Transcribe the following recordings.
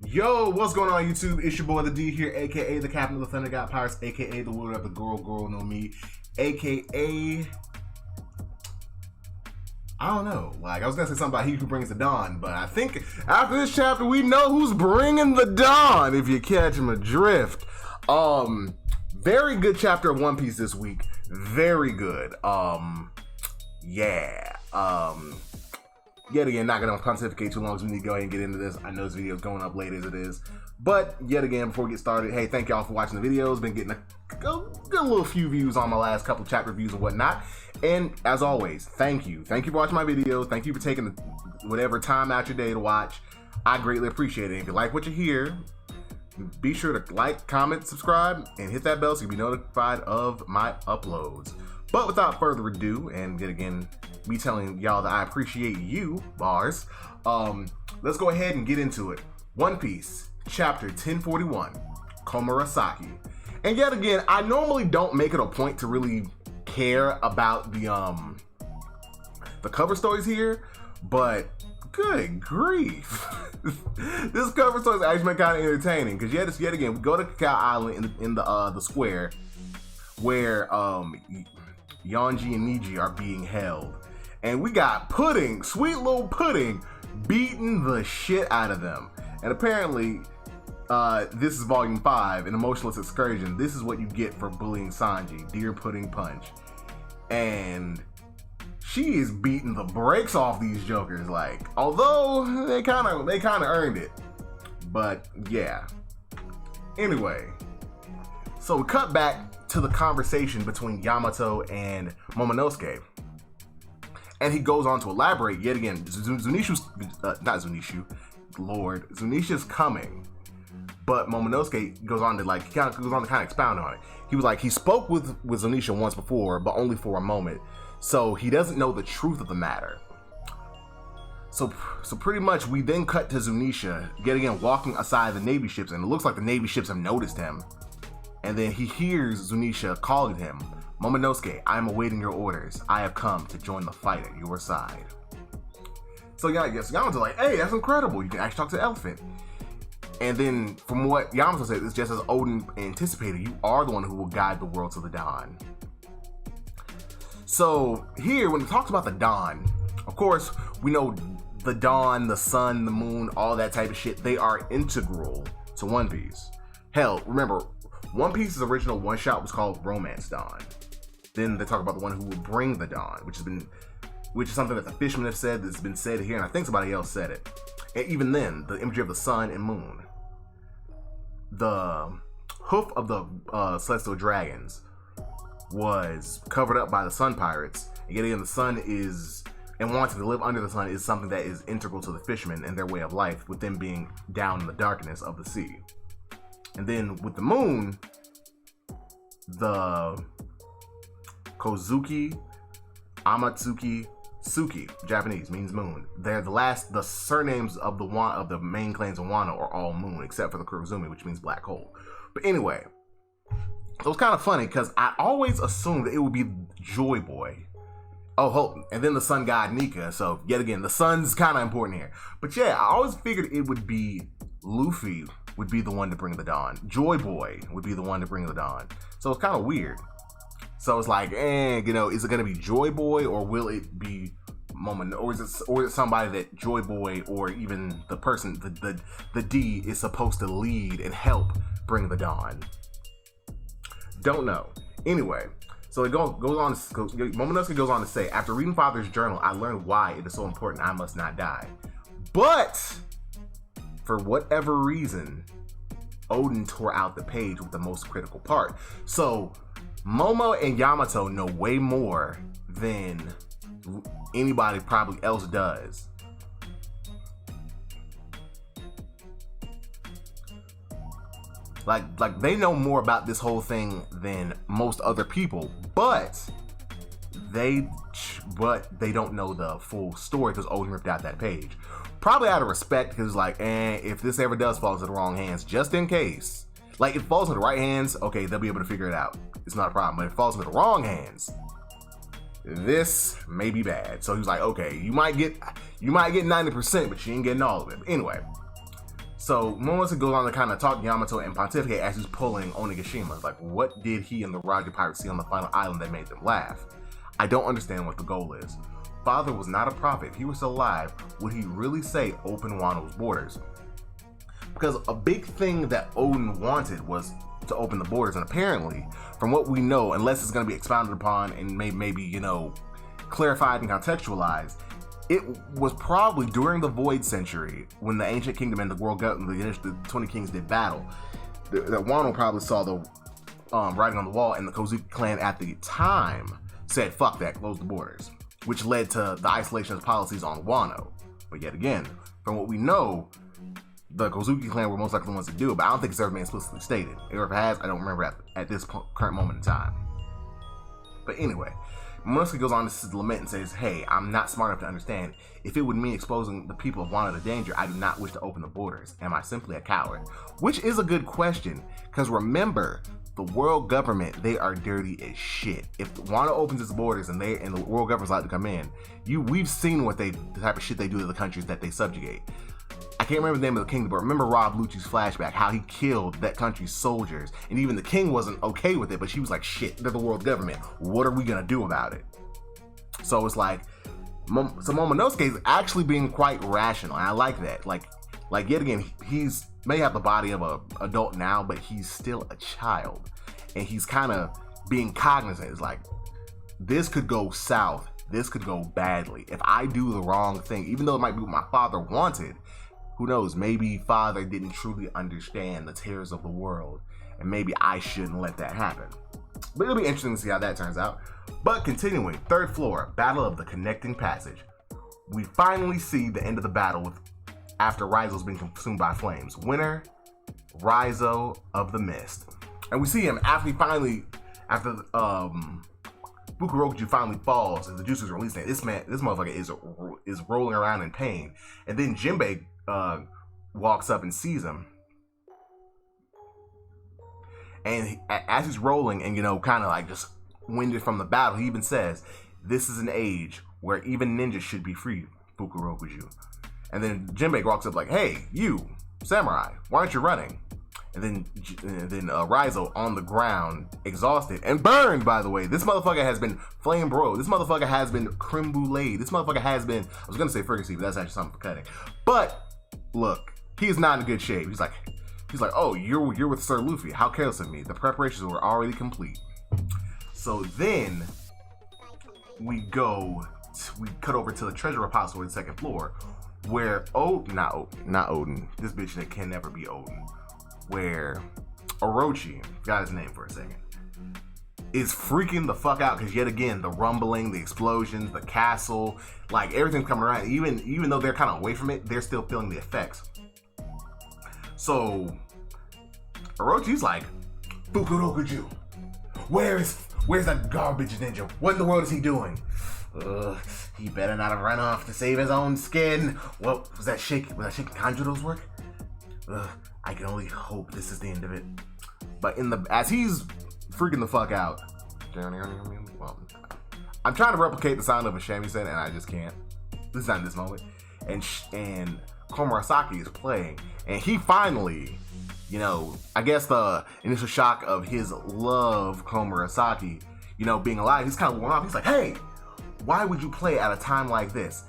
Yo, what's going on YouTube? It's your boy the D here, aka the Captain of the Thunder God Pirates, aka the Lord of the Girl Know Me, aka I don't know. Like I was gonna say something about he who brings the dawn, but I think after this chapter we know who's bringing the dawn. If you catch my drift, very good chapter of One Piece this week. Very good. Yet again, not going to pontificate too long, so we need to go ahead and get into this. I know this video is going up late as it is. But yet again, before we get started, hey, thank y'all for watching the videos. Been getting a little few views on my last couple chapter reviews and whatnot. And as always, thank you. Thank you for watching my videos. Thank you for taking whatever time out your day to watch. I greatly appreciate it. If you like what you hear, be sure to like, comment, subscribe, and hit that bell so you'll be notified of my uploads. But without further ado, and yet again, me telling y'all that I appreciate you, bars, let's go ahead and get into it. One Piece, chapter 1041, Komorasaki. And yet again, I normally don't make it a point to really care about the cover stories here, but good grief. This cover story is actually kind of entertaining, because yet again, we go to Cacao Island in the square, where Yonji and Niji are being held. And we got Pudding, sweet little Pudding, beating the shit out of them. And apparently, this is volume 5, an emotionless excursion. This is what you get for bullying Sanji, Dear Pudding Punch. And she is beating the brakes off these jokers, like, although they kind of earned it. But yeah. Anyway, so we cut back to the conversation between Yamato and Momonosuke. And he goes on to elaborate yet again. Zunisha's coming, but Momonosuke goes on to kind of expound on it. He was like, he spoke with Zunisha once before, but only for a moment, so he doesn't know the truth of the matter. So pretty much we then cut to Zunisha yet again walking aside the Navy ships, and it looks like the Navy ships have noticed him. And then he hears Zunisha calling him, Momonosuke, I am awaiting your orders. I have come to join the fight at your side. So yeah, I guess Yamato's like, hey, that's incredible. You can actually talk to the elephant. And then from what Yamato said, it's just as Odin anticipated, you are the one who will guide the world to the dawn. So here, when it talks about the dawn, of course, we know the dawn, the sun, the moon, all that type of shit, they are integral to One Piece. Hell, remember, One Piece's original one-shot was called Romance Dawn. Then they talk about the one who will bring the dawn, which is something that the fishermen have said, that's been said here, and I think somebody else said it. And even then, the imagery of the sun and moon. The hoof of the celestial dragons was covered up by the sun pirates, and yet again, the sun is, and wanting to live under the sun is something that is integral to the fishermen and their way of life, with them being down in the darkness of the sea. And then with the moon, the Kozuki, Amatsuki, Suki, Japanese, means moon. They're the surnames of the main clans in Wano are all moon, except for the Kurozumi, which means black hole. But anyway, it was kind of funny because I always assumed that it would be Joy Boy. Oh, and then the sun god Nika. So yet again, the sun's kind of important here. But yeah, I always figured it would be Luffy would be the one to bring the dawn. Joy Boy would be the one to bring the dawn. So it's kind of weird. So it's like, is it gonna be Joy Boy, or will it be Momo, or is it somebody that Joy Boy or even the person, the D is supposed to lead and help bring the dawn? Don't know. Anyway, so it goes on. Momonosuke goes on to say, after reading Father's journal, I learned why it is so important I must not die. But for whatever reason, Odin tore out the page with the most critical part. So Momo and Yamato know way more than anybody probably else does. Like they know more about this whole thing than most other people, but they don't know the full story because Odin ripped out that page. Probably out of respect, because like, if this ever does fall into the wrong hands, just in case, like if it falls into the right hands, okay, they'll be able to figure it out. It's not a problem. But if it falls into the wrong hands, this may be bad. So he was like, okay, you might get 90%, but you ain't getting all of it. But anyway, So Momonosuke goes on to kind of talk to Yamato and pontificate as he's pulling Onigashima. Like, what did he and the Roger Pirates see on the final island that made them laugh? I don't understand what the goal is. Father was not a prophet. If he was still alive, would he really say open Wano's borders? Because a big thing that Odin wanted was to open the borders, and apparently, from what we know, unless it's going to be expounded upon and maybe, you know, clarified and contextualized, it was probably during the Void Century when the Ancient Kingdom and the World Government, the 20 Kings did battle, that Wano probably saw the writing on the wall, and the Kozuki clan at the time said, fuck that, close the borders, which led to the isolationist policies on Wano. But yet again, from what we know, the Kozuki clan were most likely the ones to do it, but I don't think it's ever been explicitly stated. Or if it has, I don't remember at this current moment in time. But anyway, Momonosuke goes on to lament and says, hey, I'm not smart enough to understand. If it would mean exposing the people of Wano to danger, I do not wish to open the borders. Am I simply a coward? Which is a good question, because remember, the world government, they are dirty as shit. If Wano opens its borders and the world government's allowed to come in, we've seen the type of shit they do to the countries that they subjugate. I can't remember the name of the kingdom, but remember Rob Lucci's flashback, how he killed that country's soldiers, and even the king wasn't okay with it, but she was like, shit, they're the world government. What are we gonna do about it? So it's like, so Momonosuke is actually being quite rational, and I like that. Like yet again, he's may have the body of an adult now, but he's still a child, and he's kind of being cognizant. It's like, this could go south, this could go badly. If I do the wrong thing, even though it might be what my father wanted, who knows, maybe father didn't truly understand the terrors of the world, and maybe I shouldn't let that happen. But it'll be interesting to see how that turns out. But continuing, third floor, Battle of the Connecting Passage. We finally see the end of the battle after Raizo's been consumed by flames. Winner, Raizo of the Mist. And we see him after Fukurokuju finally falls and the juice is released. This motherfucker is rolling around in pain. And then Jinbei walks up and sees him. And as he's rolling and, you know, kind of like just winded from the battle, he even says, this is an age where even ninjas should be free, Fukurokuju. And then Jinbei walks up like, hey, you, samurai, why aren't you running? And then Raizo on the ground, exhausted and burned, by the way. This motherfucker has been flame broiled. This motherfucker has been creme brulee. This motherfucker has been, I was going to say fricassee, but that's actually something for cutting. But look, he is not in good shape. He's like, oh, you're with Sir Luffy. How careless of me. The preparations were already complete. So then we cut over to the treasure repository on the second floor, where not Odin. This bitch that can never be Odin. Where Orochi, got his name for a second, is freaking the fuck out because yet again the rumbling, the explosions, the castle, like everything's coming around. Even though they're kind of away from it, they're still feeling the effects. So Orochi's like, Fukurokuju, where's that garbage ninja? What in the world is he doing? He better not have run off to save his own skin. What was that shaking Kanjuro's work? I can only hope this is the end of it. But as he's freaking the fuck out, well, I'm trying to replicate the sound of a shamisen and I just can't. This is not in this moment. And Komorasaki is playing, and he finally, you know, I guess the initial shock of his love, Komorasaki, you know, being alive, he's kind of worn off. He's like, hey, why would you play at a time like this?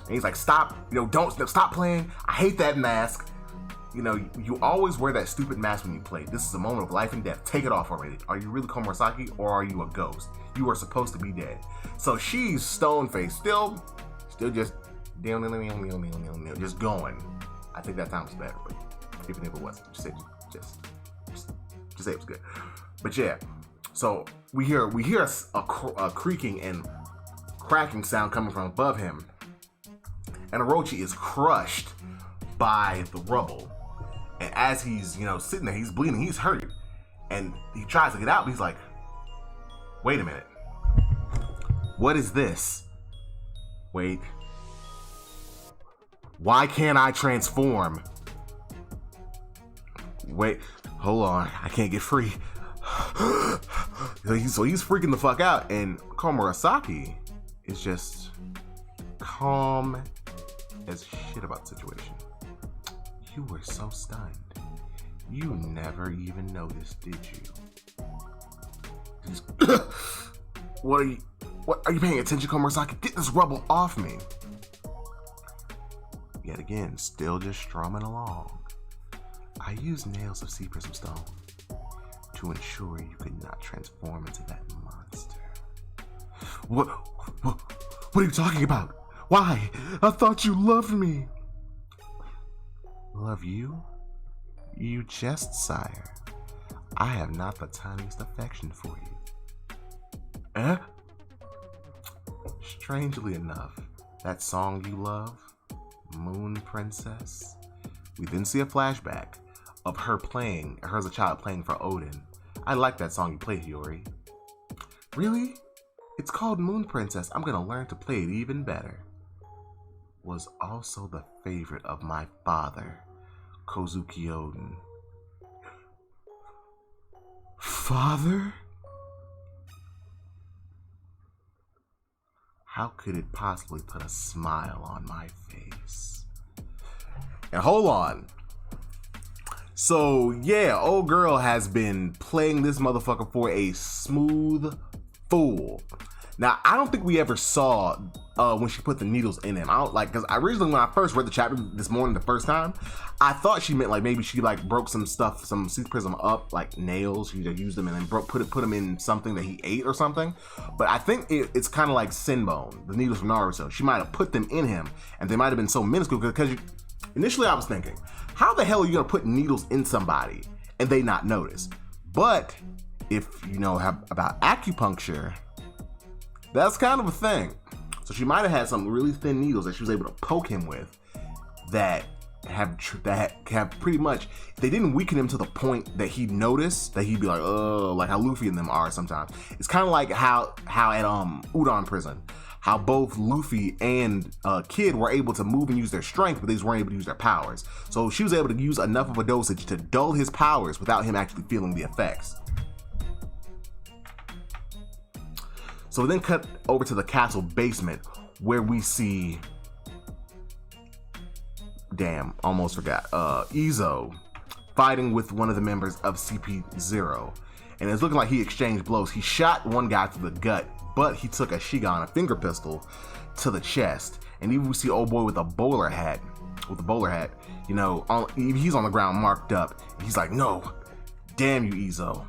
And he's like, stop, stop playing. I hate that mask. You know, you always wear that stupid mask when you play. This is a moment of life and death. Take it off already. Are you really Komorasaki or are you a ghost? You are supposed to be dead. So she's stone-faced, still just going. I think that time was better, but even if it wasn't, just say it was good. But yeah, so we hear a creaking and cracking sound coming from above him, and Orochi is crushed by the rubble. And as he's, sitting there, he's bleeding, he's hurt. And he tries to get out, but he's like, wait a minute. What is this? Wait. Why can't I transform? Wait, hold on. I can't get free. So he's freaking the fuck out. And Komorasaki is just calm as shit about the situation. You were so stunned. You never even noticed, did you? What are you paying attention, Komorasaki? Get this rubble off me. Yet again, still just strumming along. I used nails of sea prism stone to ensure you could not transform into that monster. What are you talking about? Why? I thought you loved me. Love you? You jest, sire. I have not the tiniest affection for you. Eh? Strangely enough, that song you love, Moon Princess, we then see a flashback of her as a child playing for Odin. I like that song you played, Hiyori. Really? It's called Moon Princess. I'm gonna learn to play it even better. Was also the favorite of my father, Kozuki Odin. Father? How could it possibly put a smile on my face? And hold on. So yeah, old girl has been playing this motherfucker for a smooth fool. Now, I don't think we ever saw when she put the needles in him. I don't because originally when I first read the chapter this morning the first time, I thought she meant like maybe she like broke some stuff, some sea prism up, like nails. She just used them and then put them in something that he ate or something. But I think it's kind of like Sinbone, the needles from Naruto. She might have put them in him, and they might have been so minuscule because initially I was thinking, how the hell are you gonna put needles in somebody and they not notice? But if you know about acupuncture, that's kind of a thing. So she might have had some really thin needles that she was able to poke him with that have pretty much, they didn't weaken him to the point that he'd notice, that he'd be like, oh, like how Luffy and them are sometimes. It's kind of like how at Udon Prison, how both Luffy and Kid were able to move and use their strength, but they just weren't able to use their powers. So she was able to use enough of a dosage to dull his powers without him actually feeling the effects. So we then cut over to the castle basement where we see, damn, almost forgot, Izo fighting with one of the members of CP0. And it's looking like he exchanged blows. He shot one guy through the gut, but he took a Shigan, a finger pistol, to the chest. And even we see old boy with a bowler hat, you know, he's on the ground marked up. And he's like, no, damn you, Izo.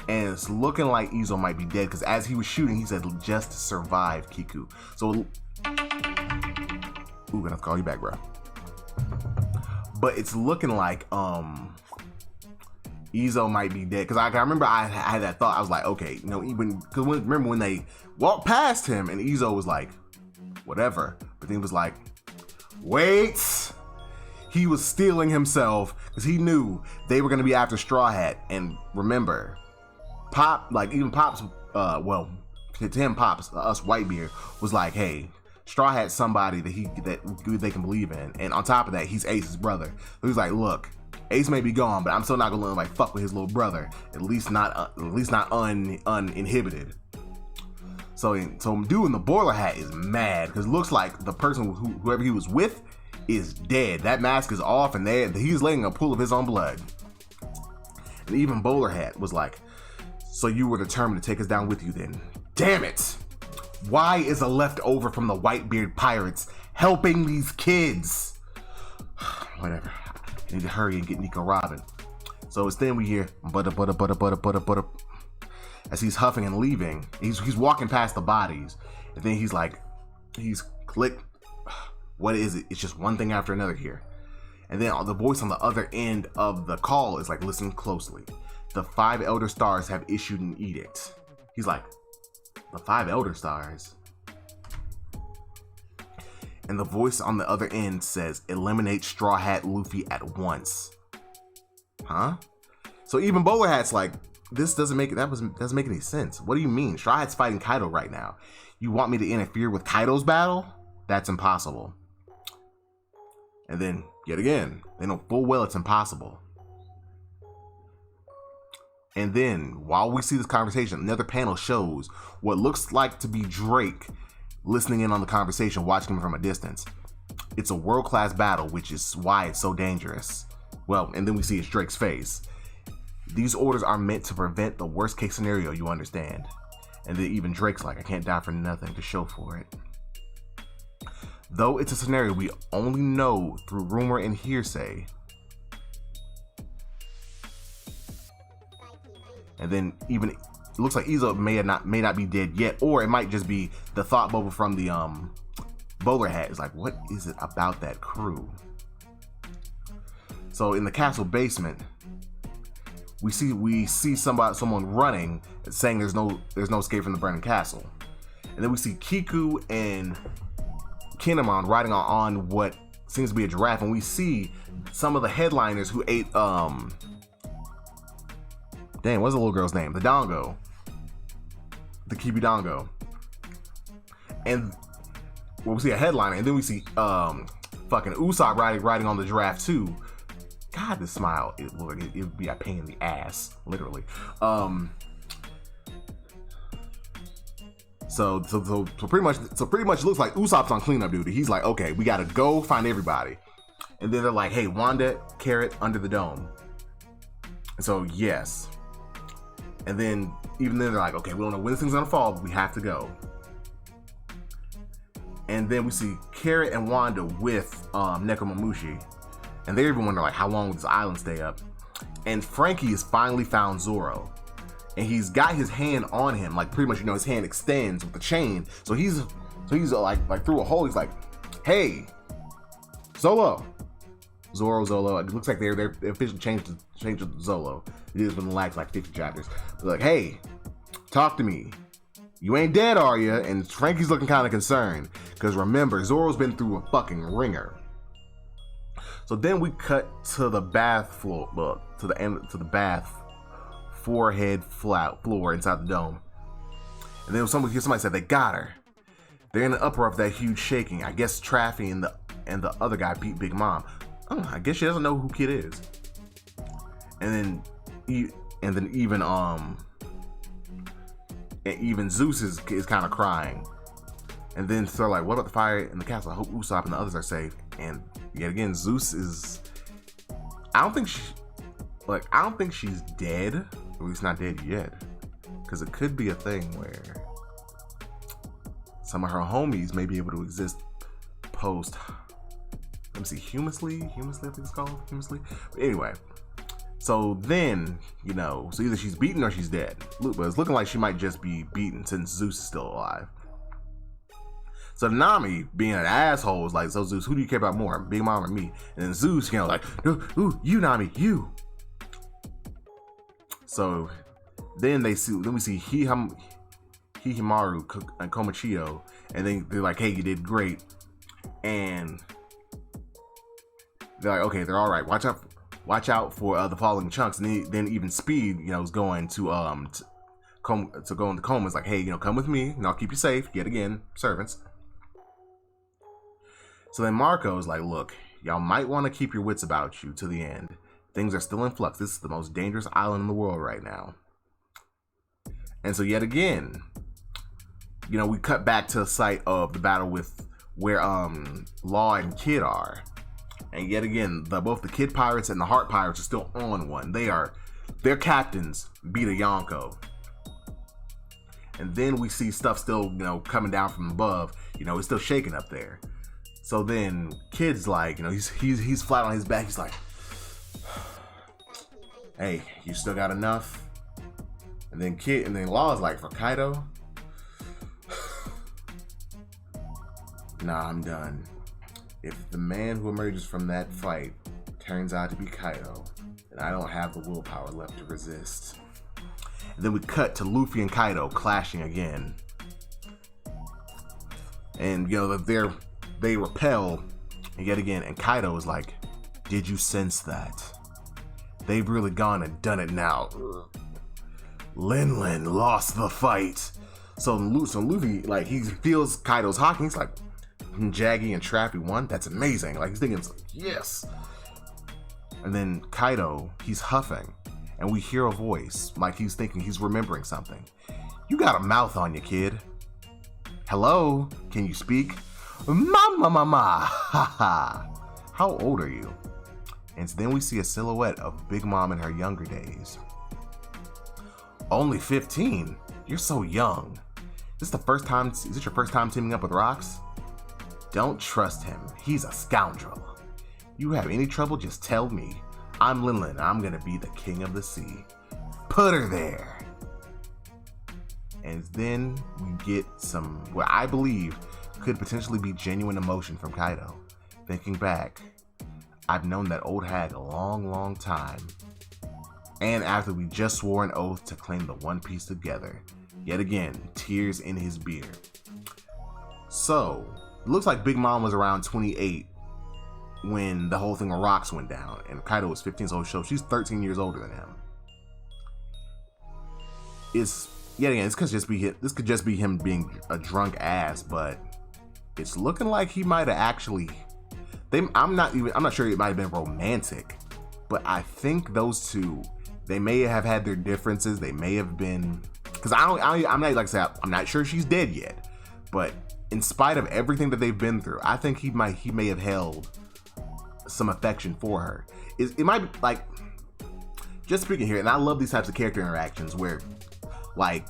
And it's looking like Izo might be dead because as he was shooting, he said, just survive, Kiku. So, ooh, gonna have to call you back, bro. But it's looking like Izo might be dead because I remember I had that thought. I was like, okay, you know, remember when they walked past him and Izo was like, whatever. But then he was like, wait. He was stealing himself because he knew they were gonna be after Straw Hat. And remember, Pop, like even Pop's, well, to him, Pop's, us Whitebeard, was like, hey, Straw Hat's somebody that they can believe in. And on top of that, he's Ace's brother. So he's like, look, Ace may be gone, but I'm still not gonna let him like fuck with his little brother. At least not uninhibited. So dude in the boiler hat is mad because it looks like the person whoever he was with is dead. That mask is off and he's laying a pool of his own blood. And even Bowler Hat was like, so you were determined to take us down with you then? Damn it! Why is a leftover from the Whitebeard pirates helping these kids? Whatever. I need to hurry and get Nico Robin. So it's then we hear butter as he's huffing and leaving. He's walking past the bodies, and then he's click. What is it? It's just one thing after another here. And then the voice on the other end of the call is like, listen closely. The 5 Elder Stars have issued an edict. He's like, the 5 Elder Stars? And the voice on the other end says, eliminate Straw Hat Luffy at once. Huh? So even Bowler Hat's like, this doesn't make any sense. What do you mean? Straw Hat's fighting Kaido right now. You want me to interfere with Kaido's battle? That's impossible. And then, yet again, they know full well it's impossible. And then, while we see this conversation, another panel shows what looks like to be Drake listening in on the conversation, watching him from a distance. it's a world-class battle, which is why it's so dangerous. Well, and then we see it's Drake's face. These orders are meant to prevent the worst case scenario, you understand. And then even Drake's like, I can't die for nothing to show for it. Though it's a scenario we only know through rumor and hearsay. And then even it looks like Izo may not be dead yet, or it might just be the thought bubble from the bowler hat. Is like, what is it about that crew? So in the castle basement, we see someone running, saying there's no escape from the burning castle. And then we see Kiku and Kinemon riding on what seems to be a giraffe, and we see some of the headliners who ate dang, what's the little girl's name? The Dongo. The Kibidongo. And well, we see a headliner, and then we see fucking Usopp riding on the giraffe too. God, this smile, it would be a pain in the ass, literally. So pretty much it looks like Usopp's on cleanup duty. He's like, okay, we gotta go find everybody. And then they're like, hey, Wanda, Carrot, under the dome. And so yes. And then even then they're like, okay, we don't know when this thing's gonna fall, but we have to go. And then we see Carrot and Wanda with Nekomamushi. And they're even wondering like, how long will this island stay up? And Frankie has finally found Zoro. And he's got his hand on him, like pretty much, his hand extends with the chain. So he's like through a hole. He's like, hey, Zoro. It looks like they officially changed to Zolo. It has been lagged like 50 chapters. They're like, hey, talk to me. You ain't dead, are ya? And Frankie's looking kind of concerned because remember, Zoro's been through a fucking ringer. So then we cut to the bath floor, to the bath forehead floor inside the dome. And then somebody said they got her. They're in the uproar of that huge shaking. I guess Traffy and the other guy beat Big Mom. I guess she doesn't know who Kid is. And then even Zeus is kind of crying. And then they're like, what about the fire in the castle? I hope Usopp and the others are safe. And yet again, Zeus is, I don't think she's dead. At least not dead yet. Because it could be a thing where some of her homies may be able to exist post, let me see, Humusly, I think it's called, Humusly. But anyway, so then, so either she's beaten or she's dead. But it's looking like she might just be beaten since Zeus is still alive. So Nami, being an asshole, is like, so Zeus, who do you care about more, Big Mom or me? And then Zeus, like, ooh, you Nami, you. So then we see Hihimaru and Komichio, and then they're like, hey, you did great. And they're like, okay, they're all right. Watch out for the falling chunks. And then even Speed, is going to go into coma. It's like, hey, come with me, and I'll keep you safe. Yet again, servants. So then Marco is like, look, y'all might want to keep your wits about you to the end. Things are still in flux. This is the most dangerous island in the world right now. And so yet again, we cut back to the site of the battle with where Law and Kid are. And yet again, both the Kid Pirates and the Heart Pirates are still on one. Their captains beat a Yonko. And then we see stuff still, coming down from above. It's still shaking up there. So then Kid's like, he's flat on his back. He's like, hey, you still got enough? And then Law's like, for Kaido? Nah, I'm done. If the man who emerges from that fight turns out to be Kaido, then I don't have the willpower left to resist. And then we cut to Luffy and Kaido clashing again. And, they repel, and yet again, and Kaido is like, did you sense that? They've really gone and done it now. Lin lost the fight. So Luffy, like, he feels Kaido's hockey. He's like, Jaggy and Traffy won? That's amazing. Like, he's thinking, yes. And then Kaido, he's huffing, and we hear a voice, like he's thinking he's remembering something. You got a mouth on you, kid. Hello? Can you speak? Mama, haha. How old are you? And then we see a silhouette of Big Mom in her younger days. Only 15? You're so young. Is this your first time teaming up with Rox? Don't trust him. He's a scoundrel. You have any trouble, just tell me. I'm Linlin, and I'm gonna be the king of the sea. Put her there. And then we get some, what I believe could potentially be genuine emotion from Kaido. Thinking back, I've known that old hag a long, long time. And after we just swore an oath to claim the One Piece together. Yet again, tears in his beard. So, it looks like Big Mom was around 28 when the whole thing with Rox went down. And Kaido was 15, so she's 13 years older than him. Yet again, this could just be him being a drunk ass, but it's looking like he might have actually... I'm not sure it might have been romantic, but I think those two, they may have had their differences. They may have been, because I'm not, like I said, I'm not sure she's dead yet, but in spite of everything that they've been through, I think he may have held some affection for her. It might be like, just speaking here, and I love these types of character interactions where like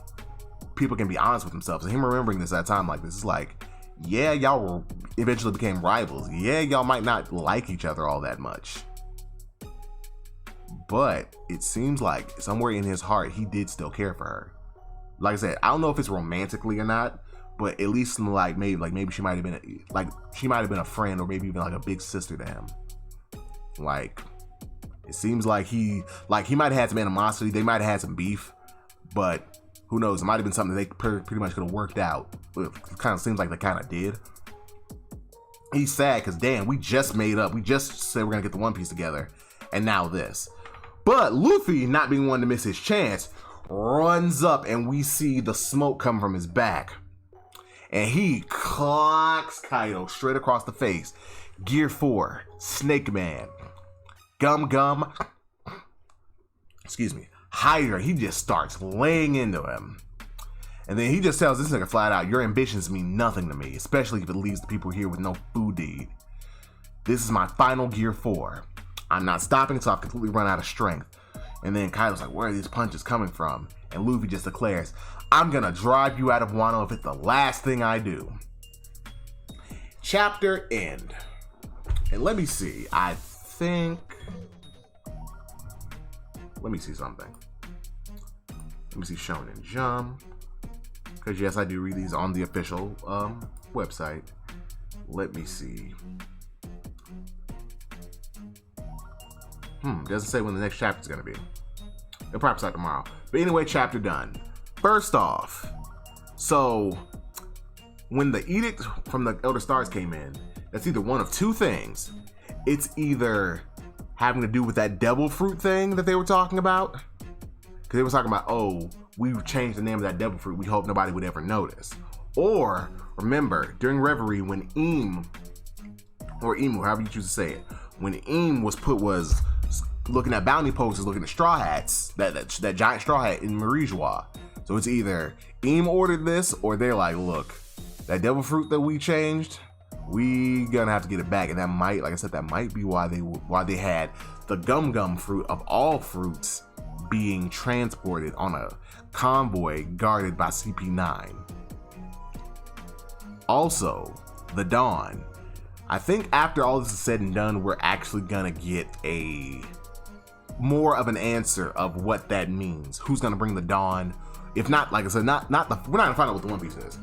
people can be honest with themselves, and him remembering this at a time like this is like, yeah, y'all eventually became rivals. Yeah, y'all might not like each other all that much. But it seems like somewhere in his heart, he did still care for her. Like I said, I don't know if it's romantically or not, but at least maybe she might have been a friend, or maybe even like a big sister to him. Like, it seems like he might have had some animosity. They might have had some beef, but who knows? It might have been something that they pretty much could have worked out. It kind of seems like they kind of did. He's sad because, damn, we just made up. We just said we're going to get the One Piece together. And now this. But Luffy, not being one to miss his chance, runs up and we see the smoke come from his back. And he clocks Kaido straight across the face. Gear 4, Snake Man. Gum. Excuse me. Hydra, he just starts laying into him. And then he just tells this nigga flat out, your ambitions mean nothing to me, especially if it leaves the people here with no food to eat. This is my final Gear 4. I'm not stopping until I've completely run out of strength. And then Kaido's like, where are these punches coming from? And Luffy just declares, I'm gonna drive you out of Wano if it's the last thing I do. Chapter end. And let me see, let me see something. Let me see Shonen Jump. Because yes, I do read these on the official website. Let me see. Doesn't say when the next chapter is going to be. It'll probably start tomorrow. But anyway, chapter done. First off, so when the edict from the Elder Stars came in, that's either one of two things. It's either having to do with that devil fruit thing that they were talking about. Because they were talking about, oh, we changed the name of that devil fruit. We hope nobody would ever notice. Or, remember, during Reverie, when Emu, however you choose to say it, when Emu was looking at bounty posters, looking at straw hats, that giant straw hat in Marijois. So it's either Emu ordered this, or they're like, look, that devil fruit that we changed, we gonna have to get it back. And that might, like I said, that might be why they had the gum fruit of all fruits being transported on a convoy guarded by CP9. Also, the Dawn. I think after all this is said and done, we're actually gonna get a more of an answer of what that means. Who's gonna bring the Dawn? If not, like I said, we're not gonna find out what the One Piece is.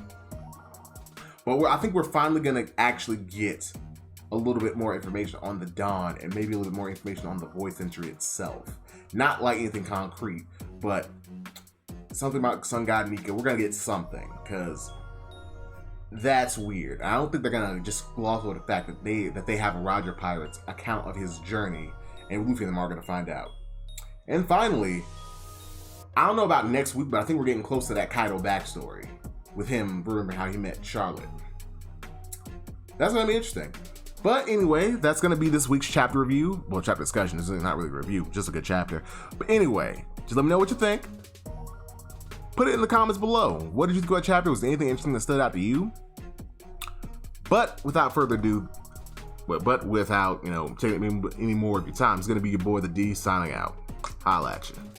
But I think we're finally gonna actually get a little bit more information on the Dawn, and maybe a little bit more information on the voice entry itself. Not like anything concrete, but something about Sun God Nika. We're gonna get something, because that's weird. I don't think they're gonna just gloss over the fact that they have a Roger Pirate's account of his journey, and Luffy and them are gonna find out. And finally, I don't know about next week, but I think we're getting close to that Kaido backstory with him remembering how he met Charlotte. That's gonna be interesting. But anyway, that's gonna be this week's chapter review. Well, chapter discussion. This is not really a review, just a good chapter. But anyway, just let me know what you think. Put it in the comments below. What did you think about the chapter? Was there anything interesting that stood out to you? But without further ado, but without, taking any more of your time, it's going to be your boy, the D, signing out. Holla at you.